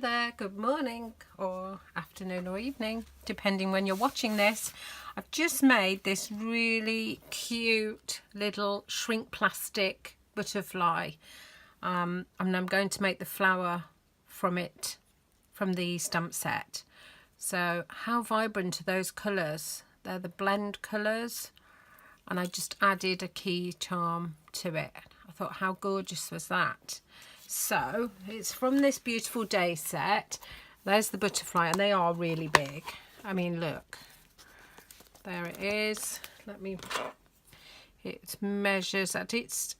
there, good morning or afternoon or evening, depending when you're watching this. I've just made this really cute little shrink plastic butterfly, and I'm going to make the flower from it, from the stamp set. So how vibrant are those colours? They're the blend colours, and I just added a key charm to it. I thought, how gorgeous was that? So it's from this beautiful day set. There's the butterfly, and they are really big. I mean, look, there it is. It measures at its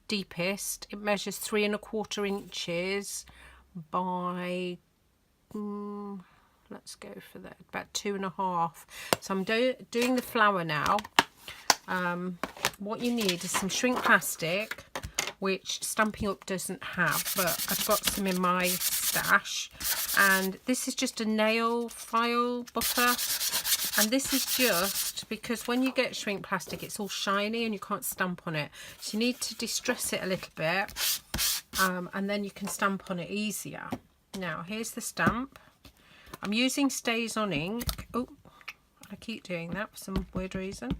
deepest. It measures 3¼ inches by let's go for that, about 2½. So I'm doing the flower now. What you need is some shrink plastic, which Stampin' Up doesn't have, but I've got some in my stash. And this is just a nail file buffer, and this is just because when you get shrink plastic, it's all shiny and you can't stamp on it, so you need to distress it a little bit, and then you can stamp on it easier. Now here's the stamp. I'm using Stays On ink. Oh, I keep doing that for some weird reason.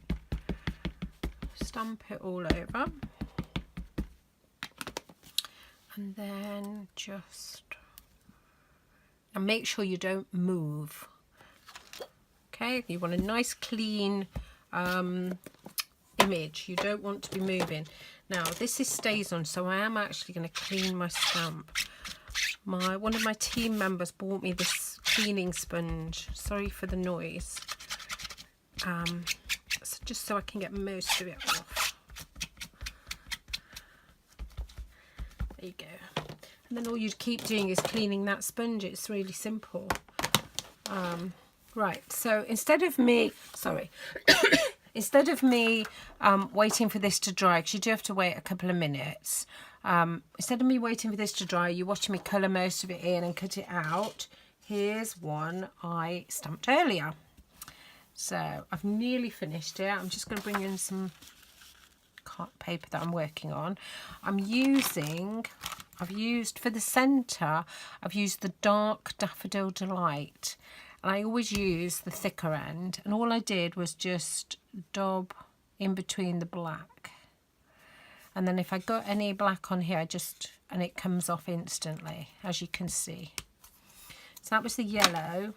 Stamp it all over. And then and make sure you don't move. Okay, you want a nice clean image. You don't want to be moving. Now this is Stays On, so I am actually going to clean my stamp. One of my team members bought me this cleaning sponge. Sorry for the noise. Just so I can get most of it off. There you go. And then all you keep doing is cleaning that sponge. It's really simple. Right, so instead of me waiting for this to dry, because you do have to wait a couple of minutes, instead of me waiting for this to dry, you're watching me colour most of it in and cut it out. Here's one I stamped earlier. So I've nearly finished it. I'm just going to bring in some paper that I'm working on. I've used for the centre, I've used the dark Daffodil Delight, and I always use the thicker end, and all I did was just dab in between the black, and then if I got any black on here, and it comes off instantly, as you can see. So that was the yellow.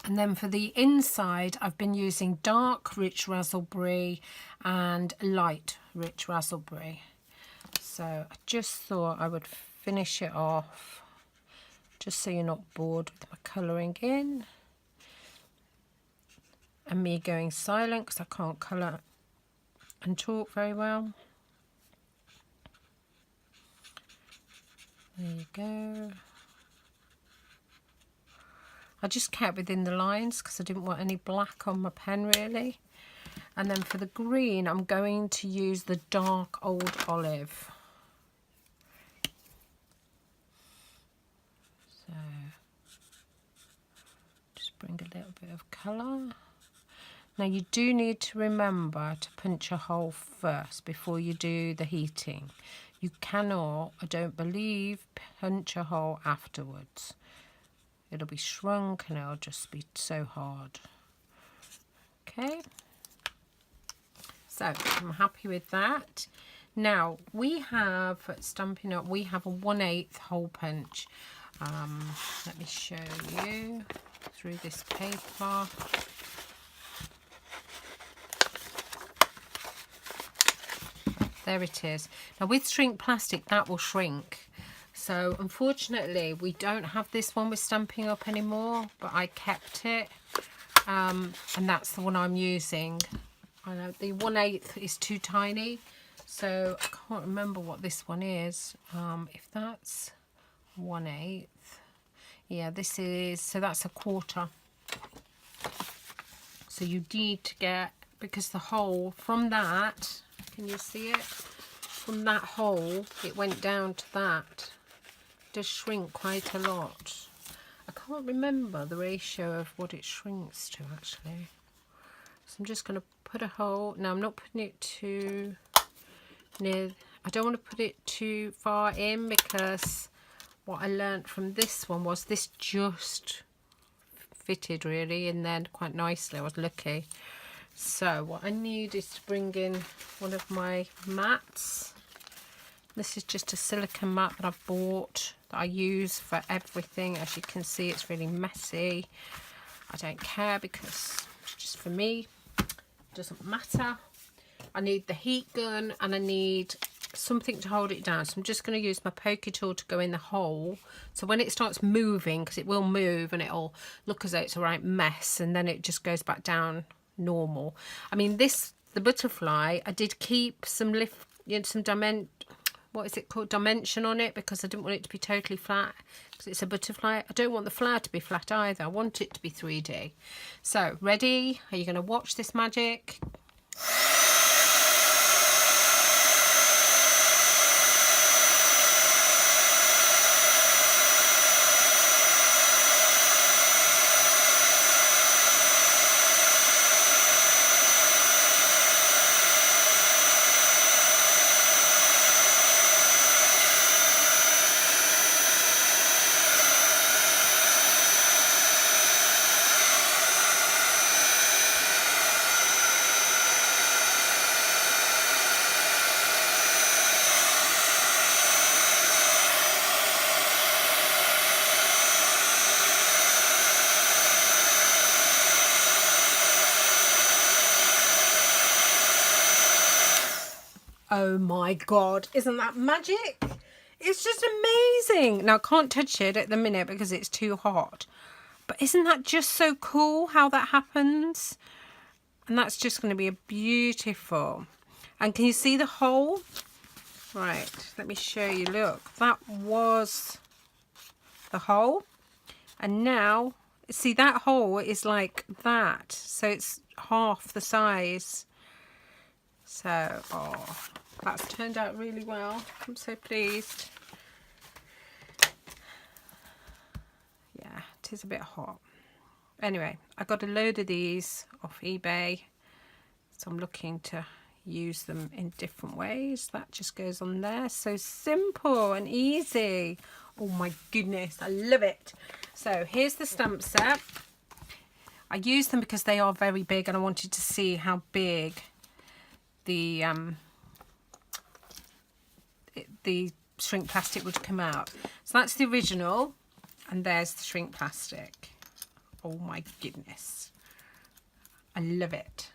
And then for the inside, I've been using dark Rich Raspberry and light Rich Raspberry. So I just thought I would finish it off, just so you're not bored with my colouring in. And me going silent, because I can't colour and talk very well. There you go. I just kept within the lines because I didn't want any black on my pen really. And then for the green, I'm going to use the dark Old Olive. So just bring a little bit of colour. Now you do need to remember to punch a hole first before you do the heating. You cannot, I don't believe, punch a hole afterwards. It'll be shrunk and it'll just be so hard. Okay, so I'm happy with that. Now we have at Stampin' Up, we have a 1/8 hole punch. Let me show you through this paper. There it is. Now with shrink plastic, that will shrink. So unfortunately we don't have this one with Stampin' Up anymore, but I kept it, and that's the one I'm using. I know the 1/8 is too tiny, so I can't remember what this one is. If that's 1/8, yeah, this is, so that's 1/4. So you need to get, because the hole from that, can you see it? From that hole, it went down to that. Does shrink quite a lot. I can't remember the ratio of what it shrinks to actually. So I'm just going to put a hole. Now I'm not putting it too near. I don't want to put it too far in because what I learnt from this one was this just fitted really in there quite nicely. I was lucky. So what I need is to bring in one of my mats. This is just a silicone mat that I've bought that I use for everything. As you can see, it's really messy. I don't care because it's just for me. It doesn't matter. I need the heat gun and I need something to hold it down. So I'm just going to use my pokey tool to go in the hole. So when it starts moving, because it will move and it'll look as though it's a right mess, and then it just goes back down normal. I mean, the butterfly, I did keep some dimension on it, because I didn't want it to be totally flat, because it's a butterfly. I don't want the flower to be flat either. I want it to be 3D. So ready? Are you going to watch this magic? Oh my God, isn't that magic? It's just amazing. Now I can't touch it at the minute because it's too hot, but isn't that just so cool how that happens? And that's just going to be a beautiful. And can you see the hole? Right, let me show you. Look, that was the hole, and now see that hole is like that, so it's half the size. So, oh, that's turned out really well. I'm so pleased. Yeah, it is a bit hot. Anyway, I got a load of these off eBay, so I'm looking to use them in different ways. That just goes on there. So simple and easy. Oh my goodness, I love it. So here's the stamp set. I use them because they are very big, and I wanted to see how big the shrink plastic would come out. So that's the original, and there's the shrink plastic. Oh my goodness, I love it.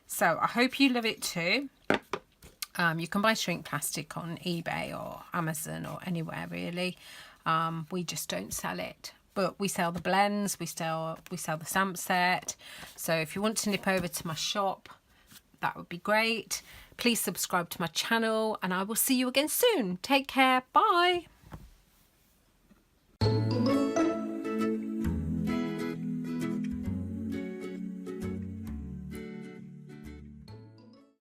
So I hope you love it too. You can buy shrink plastic on eBay or Amazon or anywhere really. We just don't sell it, but we sell the blends, we sell the stamp set. So if you want to nip over to my shop, that would be great. Please subscribe to my channel, and I will see you again soon. Take care. Bye.